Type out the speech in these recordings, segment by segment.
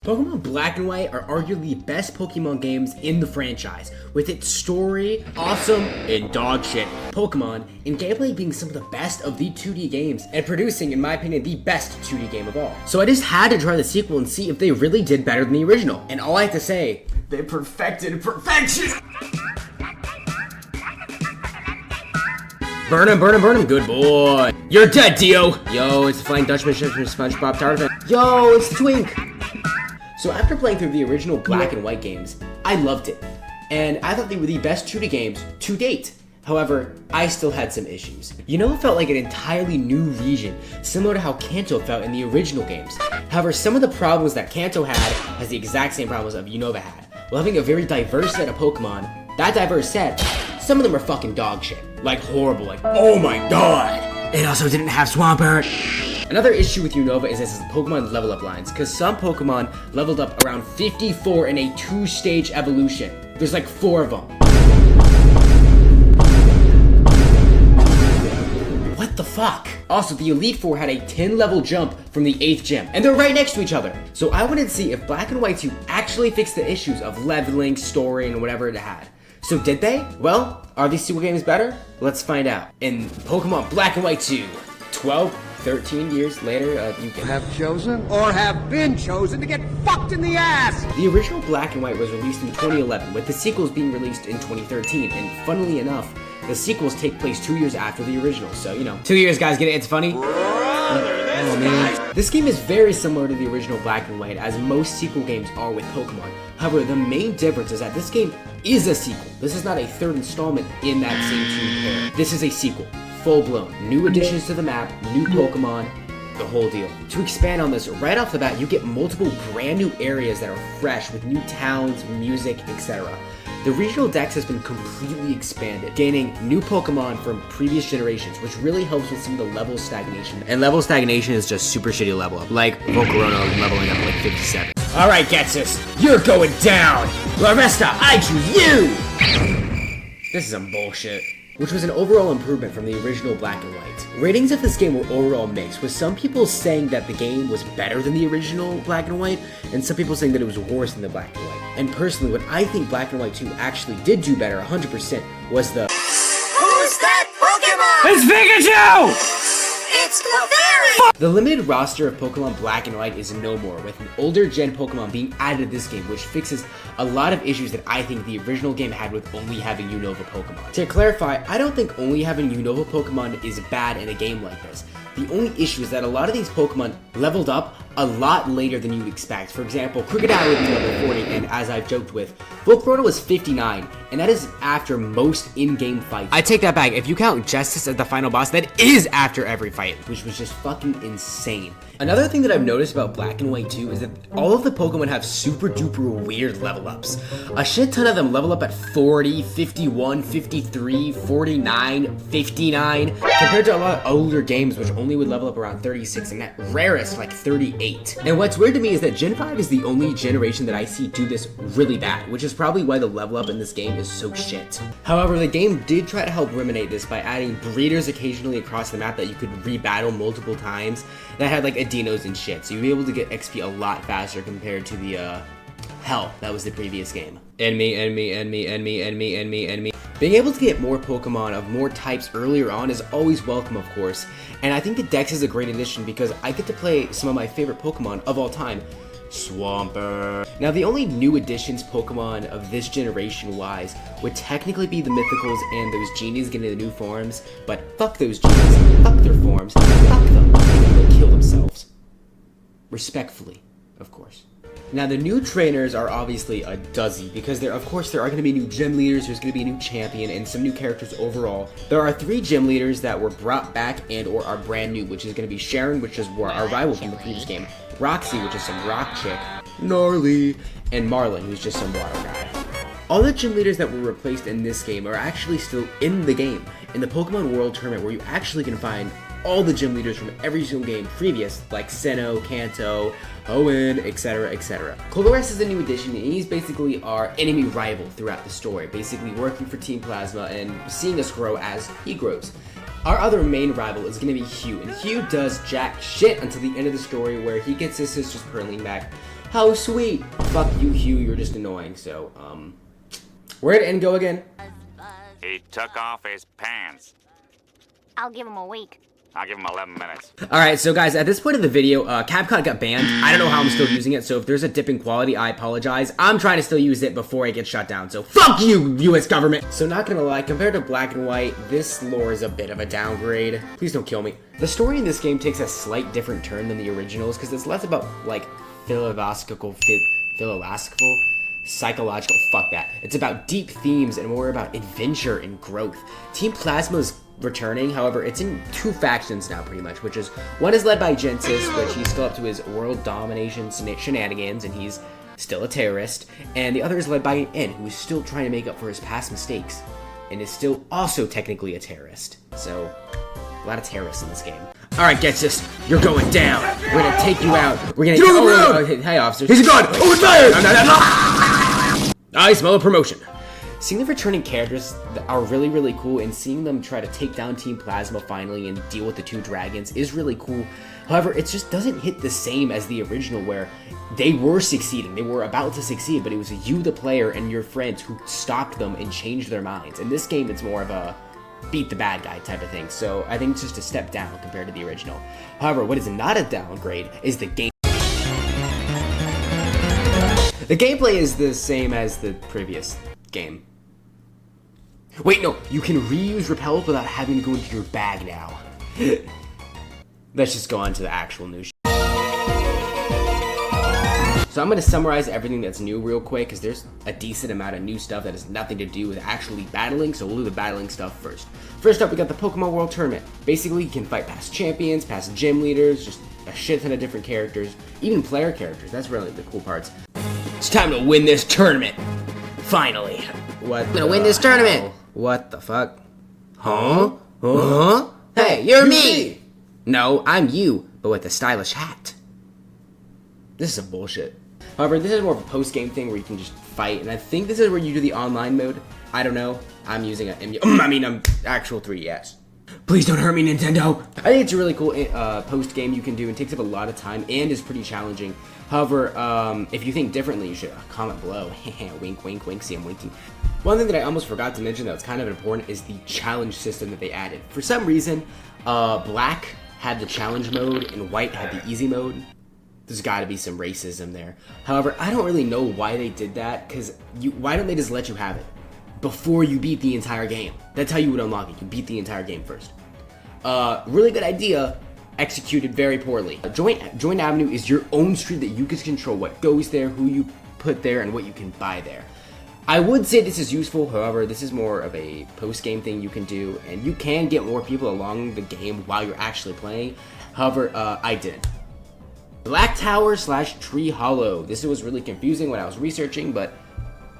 Pokémon Black and White are arguably the best Pokemon games in the franchise, with its story, awesome, and dog shit Pokemon, and gameplay being some of the best of the 2D games, and producing, in my opinion, the best 2D game of all. So I just had to try the sequel and see if they really did better than the original, and all I have to say, they perfected perfection! Burn him, good boy! You're dead, Dio! Yo, it's the Flying Dutchman from SpongeBob Tartan. Yo, it's Twink! So after playing through the original Black and White games, I loved it, and I thought they were the best 2D games to date. However, I still had some issues. Unova felt like an entirely new region, similar to how Kanto felt in the original games. However, some of the problems that Kanto had has the exact same problems of Unova had. While having a very diverse set of Pokemon, that diverse set, some of them are fucking dog shit. Like horrible, like oh my god! It also didn't have Swampert! Another issue with Unova is its Pokemon level up lines, because some Pokemon leveled up around 54 in a 2-stage evolution. There's like 4 of them. What the fuck? Also, the Elite Four had a 10-level jump from the 8th gym, and they're right next to each other. So I wanted to see if Black and White 2 actually fixed the issues of leveling, story, and whatever it had. So did they? Well, are these two games better? Let's find out. In Pokemon Black and White 2, 13 years later, you can have chosen or have been chosen to get fucked in the ass! The original Black and White was released in 2011, with the sequels being released in 2013, and funnily enough, the sequels take place 2 years after the original, so, you know. 2 years, guys, get it? It's funny? Oh, man. This game is very similar to the original Black and White, as most sequel games are with Pokemon. However, the main difference is that this game is a sequel. This is not a third installment in that same team pair. This is a sequel. Full-blown. New additions to the map, new Pokemon, the whole deal. To expand on this, right off the bat, you get multiple brand new areas that are fresh with new towns, music, etc. The regional dex has been completely expanded, gaining new Pokemon from previous generations, which really helps with some of the level stagnation. And level stagnation is just super shitty level up, like Volcarona leveling up like 57. Alright, Getsus, you're going down! Larvesta, I choose you! This is some bullshit. Which was an overall improvement from the original Black and White. Ratings of this game were overall mixed, with some people saying that the game was better than the original Black and White, and some people saying that it was worse than the Black and White. And personally, what I think Black and White 2 actually did do better 100% was the Who's that Pokemon? It's Pikachu! It's Clefairy! The limited roster of Pokemon Black and White is no more, with an older gen Pokemon being added to this game, which fixes a lot of issues that I think the original game had with only having Unova Pokemon. To clarify, I don't think only having Unova Pokemon is bad in a game like this. The only issue is that a lot of these Pokemon leveled up a lot later than you'd expect. For example, Krookodile would be level 40, and as I've joked with, Volcarona was 59, and that is after most in-game fights. I take that back. If you count Justice as the final boss, that is after every fight, which was just fucking insane. Another thing that I've noticed about Black and White 2 is that all of the Pokemon have super duper weird level ups. A shit ton of them level up at 40, 51, 53, 49, 59, compared to a lot of older games which only would level up around 36, and at rarest like 38. And what's weird to me is that Gen 5 is the only generation that I see do this really bad, which is probably why the level up in this game is so shit. However, the game did try to help remediate this by adding breeders occasionally across the map that you could rebattle multiple times that had like Adinos and shit, so you'd be able to get XP a lot faster compared to the hell that was the previous game. Enemy. Being able to get more Pokemon of more types earlier on is always welcome, of course, and I think the Dex is a great addition because I get to play some of my favorite Pokemon of all time, Swampert. Now, the only new additions Pokemon of this generation wise would technically be the Mythicals and those Genies getting the new forms, but fuck those Genies, fuck their forms, fuck them, they'll kill themselves. Respectfully, of course. Now, the new trainers are obviously a dozy, because there are going to be new gym leaders, there's going to be a new champion, and some new characters overall. There are 3 gym leaders that were brought back and or are brand new, which is going to be Sharon, which is our rival from the previous game, Roxy, which is some rock chick, Gnarly, and Marlin, who's just some water guy. All the gym leaders that were replaced in this game are actually still in the game, in the Pokemon World Tournament, where you actually can find all the gym leaders from every single game previous, like Sinnoh, Kanto, Hoenn, etc, etc. Colress is a new addition, and he's basically our enemy rival throughout the story, basically working for Team Plasma and seeing us grow as he grows. Our other main rival is going to be Hugh, and Hugh does jack shit until the end of the story where he gets his sisters Perling back, How sweet. Fuck you, Hugh, you're just annoying. So, where'd N go again? He took off his pants. I'll give him a week. I'll give him 11 minutes. Alright, so guys, at this point of the video, CapCut got banned. I don't know how I'm still using it, so if there's a dip in quality, I apologize. I'm trying to still use it before I get shut down, so fuck you, US government! So not gonna lie, compared to Black and White, this lore is a bit of a downgrade. Please don't kill me. The story in this game takes a slight different turn than the originals, because it's less about, like, philosophical, psychological, fuck that. It's about deep themes and more about adventure and growth. Team Plasma's returning, however, it's in two factions now pretty much, which is, one is led by Gensis, which he's still up to his world domination shenanigans and he's still a terrorist, and the other is led by N, who is still trying to make up for his past mistakes and is still also technically a terrorist. So, a lot of terrorists in this game. Alright, Gensis, you're going down. We're gonna take you out. We're gonna hey officers. He's a gun! Open fire! I smell a promotion. Seeing the returning characters are really, really cool, and seeing them try to take down Team Plasma finally and deal with the two dragons is really cool. However, it just doesn't hit the same as the original, where they were succeeding. They were about to succeed, but it was you, the player, and your friends who stopped them and changed their minds. In this game, it's more of a beat the bad guy type of thing, so I think it's just a step down compared to the original. However, what is not a downgrade is the game. The gameplay is the same as the previous game. Wait, no, you can reuse repels without having to go into your bag now. Let's just go on to the actual new shit. So I'm going to summarize everything that's new real quick, because there's a decent amount of new stuff that has nothing to do with actually battling, so we'll do the battling stuff first. First up, we got the Pokemon World Tournament. Basically, you can fight past champions, past gym leaders, just a shit ton of different characters, even player characters. That's really the cool parts. It's time to win this tournament. Finally. What? I'm gonna win this tournament. What the fuck? Huh? Huh? Hey, you're me! No, I'm you, but with a stylish hat. This is some bullshit. However, this is more of a post-game thing where you can just fight, and I think this is where you do the online mode. I don't know. I'm using an actual 3DS. Please don't hurt me, Nintendo! I think it's a really cool post-game you can do, and takes up a lot of time, and is pretty challenging. However, if you think differently, you should comment below. Wink, wink, wink, see I'm winking. One thing that I almost forgot to mention that was kind of important is the challenge system that they added. For some reason, Black had the challenge mode and White had the easy mode. There's got to be some racism there. However, I don't really know why they did that, because why don't they just let you have it before you beat the entire game? That's how you would unlock it. You beat the entire game first. Really good idea, executed very poorly. Joint Avenue is your own street that you can control what goes there, who you put there, and what you can buy there. I would say this is useful, however, this is more of a post-game thing you can do, and you can get more people along the game while you're actually playing. However, I didn't. Black Tower / Tree Hollow. This was really confusing when I was researching, but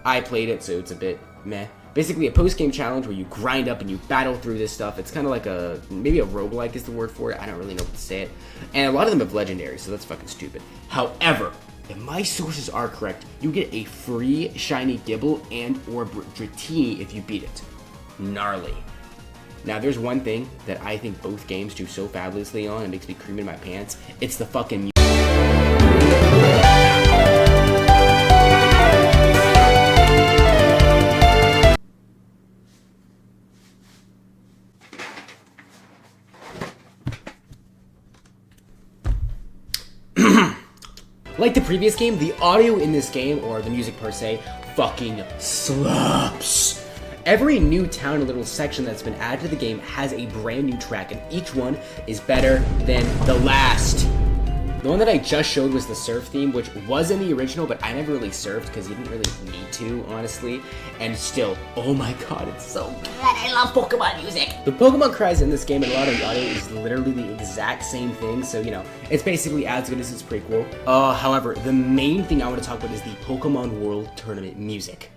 I played it, so it's a bit meh. Basically a post-game challenge where you grind up and you battle through this stuff. It's kind of like maybe a roguelike is the word for it. I don't really know what to say it. And a lot of them have legendaries, so that's fucking stupid. However, if my sources are correct, you get a free shiny Gibble and or Dratini if you beat it. Gnarly. Now, there's one thing that I think both games do so fabulously on, it makes me cream in my pants. It's the fucking music. Like the previous game, the audio in this game, or the music per se, fucking slaps. Every new town and little section that's been added to the game has a brand new track, and each one is better than the last. The one that I just showed was the surf theme, which was in the original, but I never really surfed because you didn't really need to, honestly. And still, oh my god, it's so good. I love Pokemon music. The Pokemon cries in this game and a lot of the audio is literally the exact same thing, so you know, it's basically as good as its prequel. However, the main thing I want to talk about is the Pokemon World Tournament music.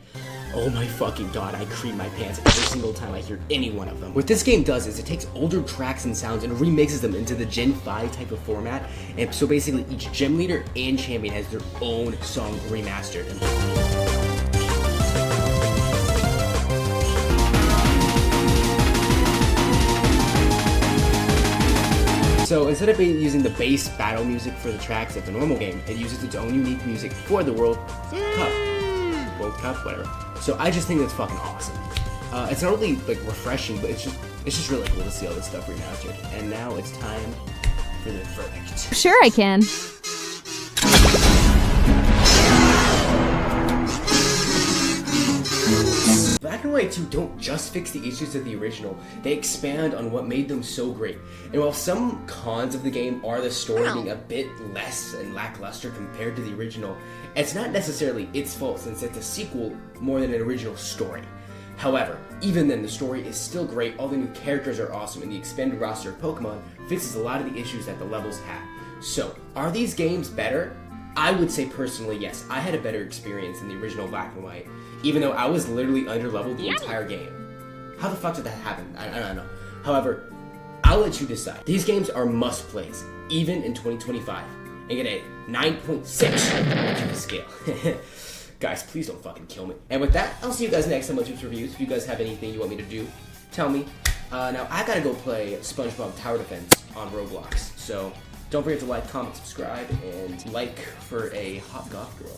Oh my fucking god, I cream my pants every single time I hear any one of them. What this game does is it takes older tracks and sounds and remixes them into the Gen 5 type of format, and so basically each gym leader and champion has their own song remastered. So instead of using the base battle music for the tracks of the normal game, it uses its own unique music for the World Cup, whatever. So I just think that's fucking awesome. It's not only like refreshing, but it's just really cool to see all this stuff remastered. And now it's time for the verdict. Sure I can. Black and White 2 don't just fix the issues of the original, they expand on what made them so great. And while some cons of the game are the story being a bit less and lackluster compared to the original, it's not necessarily its fault since it's a sequel more than an original story. However, even then the story is still great, all the new characters are awesome, and the expanded roster of Pokemon fixes a lot of the issues that the levels have. So, are these games better? I would say personally yes, I had a better experience in the original Black and White, even though I was literally underleveled the entire game. How the fuck did that happen? I don't know. However, I'll let you decide. These games are must-plays, even in 2025, and get a 9.6 on the scale. Guys, please don't fucking kill me. And with that, I'll see you guys next time on Tips Reviews. If you guys have anything you want me to do, tell me. Now, I gotta go play SpongeBob Tower Defense on Roblox, so don't forget to like, comment, subscribe, and like for a hot goth girl.